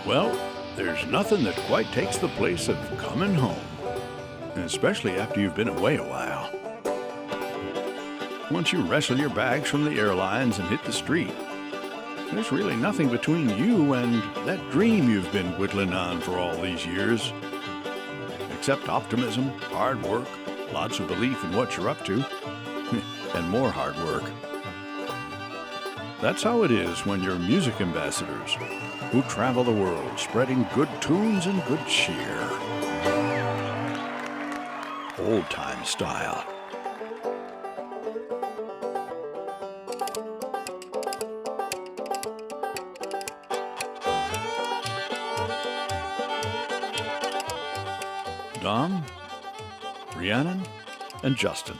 Well, there's nothing that quite takes the place of coming home, especially after you've been away a while. Once you wrestle your bags from the airlines and hit the street, there's really nothing between you and that dream you've been whittling on for all these years. Except optimism, hard work, lots of belief in what you're up to, and more hard work. That's how it is when you're music ambassadors who travel the world spreading good tunes and good cheer. Old-time style. Don, Rhiannon, and Justin,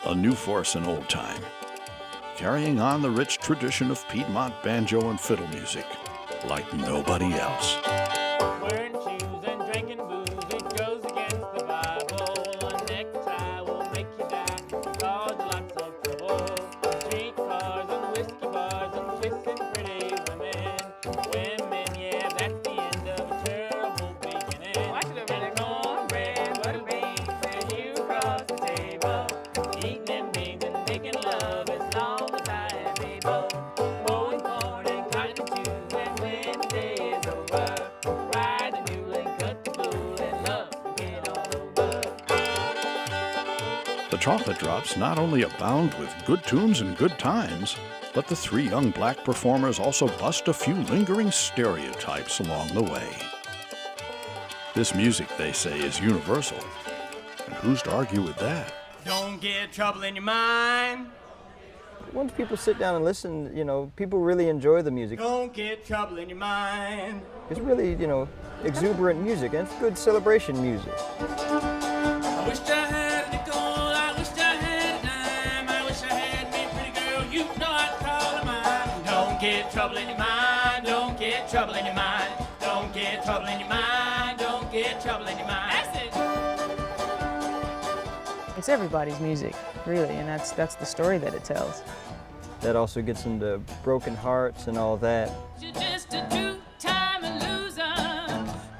a new force in old time, carrying on the rich tradition of Piedmont banjo and fiddle music like nobody else. Wearing shoes and drinking booze, it goes against the Bible. A necktie will make you die, cause lots of trouble. Streetcars and whiskey bars and kissing pretty women. Women, yeah, that's the end of a terrible beginning. And cornbread, butter beans, and you cross the table. Eating them beans and making love as long as I am able. Mowing corn and cutting shoes, and when the day is over, ride the mule and cut the bull and love to get all over. The Chocolate Drops not only abound with good tunes and good times, but the three young black performers also bust a few lingering stereotypes along the way. This music, they say, is universal. And who's to argue with that? Don't get trouble in your mind. Once people sit down and listen, people really enjoy the music. Don't get trouble in your mind. It's really, exuberant music, and it's good celebration music. I wish I had a nickel, I wish I had a dime, I wish I had me pretty girl, you know I'd call her mine. Don't get trouble in your mind, don't get trouble in your mind, don't get trouble in your mind, don't get trouble in your mind. That's it. It's everybody's music, really, and that's the story that it tells. That also gets into broken hearts and all that. You're just a two-time loser.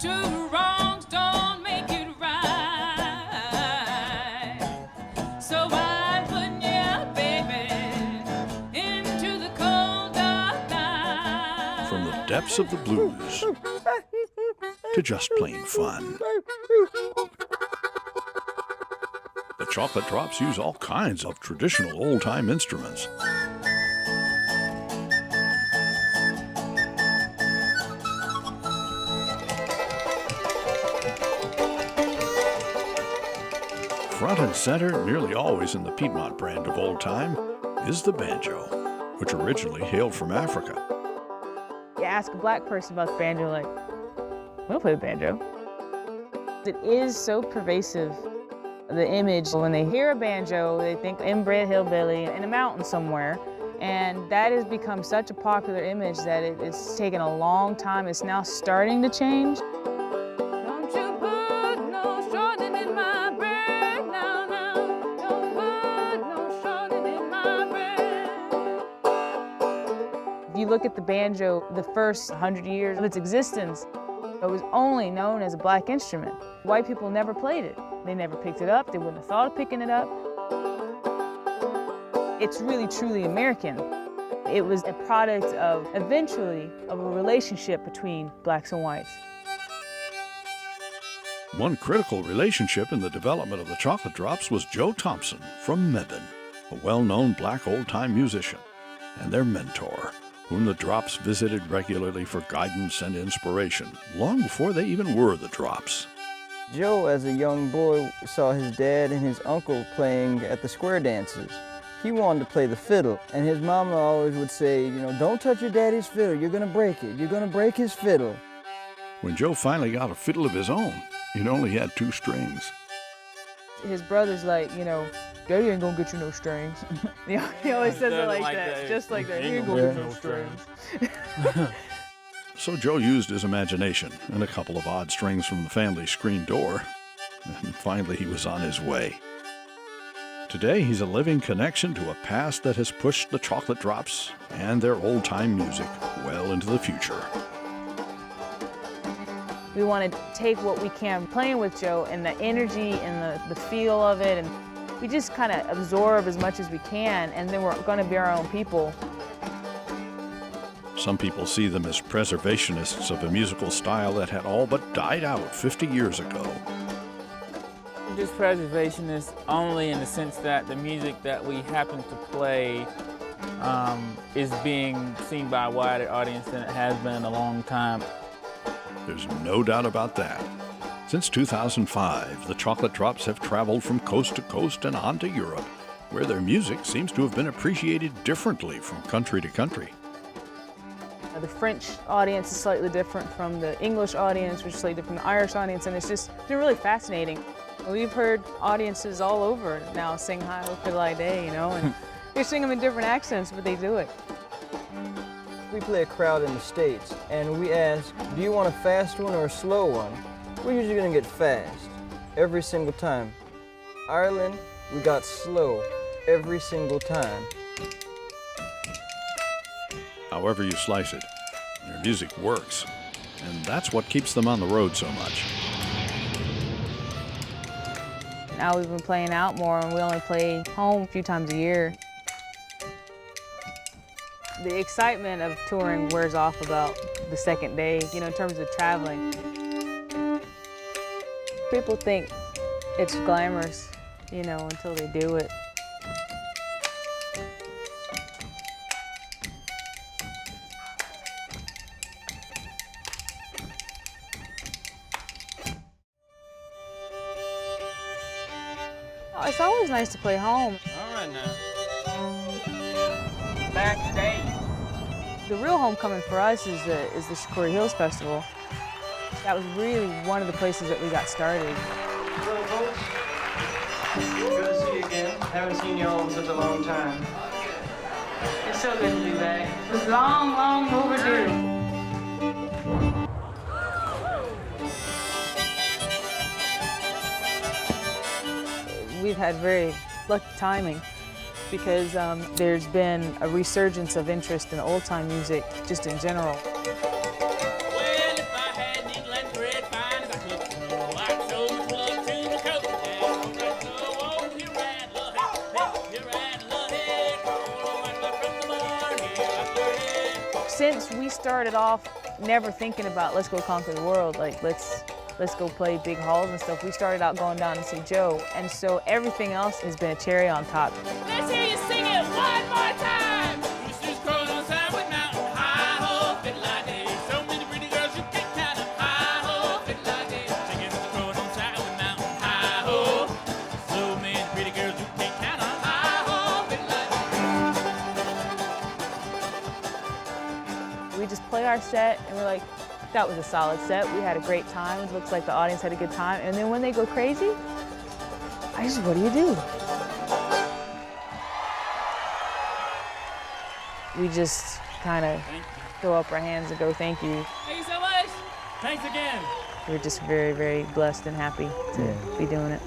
Two wrongs don't make it right. So I'm putting you out, baby, into the cold dark night. From the depths of the blues to just plain fun. The Chocolate Drops use all kinds of traditional old-time instruments. Front and center, nearly always in the Piedmont brand of old time, is the banjo, which originally hailed from Africa. You ask a black person about the banjo, like, we don't play the banjo. It is so pervasive, the image. When they hear a banjo, they think inbred hillbilly in a mountain somewhere. And that has become such a popular image that it's taken a long time. It's now starting to change. Don't you put no shorting in my bread, now, now. Don't put no shorting in my bread. If you look at the banjo, the first 100 years of its existence, it was only known as a black instrument. White people never played it. They never picked it up. They wouldn't have thought of picking it up. It's really, truly American. It was a product of, eventually, of a relationship between blacks and whites. One critical relationship in the development of the Chocolate Drops was Joe Thompson from Mebane, a well-known black old-time musician, and their mentor, whom the Drops visited regularly for guidance and inspiration, long before they even were the Drops. Joe, as a young boy, saw his dad and his uncle playing at the square dances. He wanted to play the fiddle, and his mama always would say, don't touch your daddy's fiddle, you're gonna break it, you're gonna break his fiddle. When Joe finally got a fiddle of his own, it only had 2 strings. His brother's like, Daddy ain't gonna get you no strings. He always says it like that, just like that. He ain't gonna get you no strings. So Joe used his imagination and a couple of odd strings from the family screen door, and finally he was on his way. Today he's a living connection to a past that has pushed the Chocolate Drops and their old-time music well into the future. We want to take what we can playing with Joe and the energy and the feel of it, and we just kind of absorb as much as we can, and then we're going to be our own people. Some people see them as preservationists of a musical style that had all but died out 50 years ago. Just preservationist only in the sense that the music that we happen to play is being seen by a wider audience than it has been in a long time. There's no doubt about that. Since 2005, the Chocolate Drops have traveled from coast to coast and on to Europe, where their music seems to have been appreciated differently from country to country. The French audience is slightly different from the English audience, which is slightly different from the Irish audience, and it's just been really fascinating. We've heard audiences all over now sing Hi Ho Fiddle Day, you know, and they sing them in different accents, but they do it. We play a crowd in the States, and we ask, do you want a fast one or a slow one? We're usually gonna get fast, every single time. Ireland, we got slow, every single time. However you slice it, their music works, and that's what keeps them on the road so much. Now we've been playing out more, and we only play home a few times a year. The excitement of touring wears off about the second day, you know, in terms of traveling. People think it's glamorous, you know, until they do it. Oh, it's always nice to play home. All right now. Backstage. The real homecoming for us is the Shakori Hills Festival. That was really one of the places that we got started. Hello, folks. Good to see you again. Haven't seen you all in such a long time. It's so good to be back. It was long, long overdue. We've had very lucky timing because there's been a resurgence of interest in old-time music just in general. Well, if I had needle and thread fine as I could, I'd show much love to the coat. Oh, you ride, love it. You ride, love it. Oh, I'm from the barn here, I'm learning. Since we started off never thinking about let's go conquer the world, like let's go play big halls and stuff, we started out going down to see Joe, and so everything else has been a cherry on top. Let's hear you sing it one more time. Roosters crowing on side with mountain. Hi-ho, fiddle-I-day. So many pretty girls you can't count them. Hi-ho, fiddle-I-day. Chickens are crowing on side with mountain. Hi-ho. So many pretty girls you can't count them. Hi-ho, fiddle-I-day. We just play our set and we're like, that was a solid set. We had a great time. It looks like the audience had a good time. And then when they go crazy, what do you do? We just kind of throw up our hands and go, thank you. Thank you so much. Thanks again. We're just very, very blessed and happy to be doing it.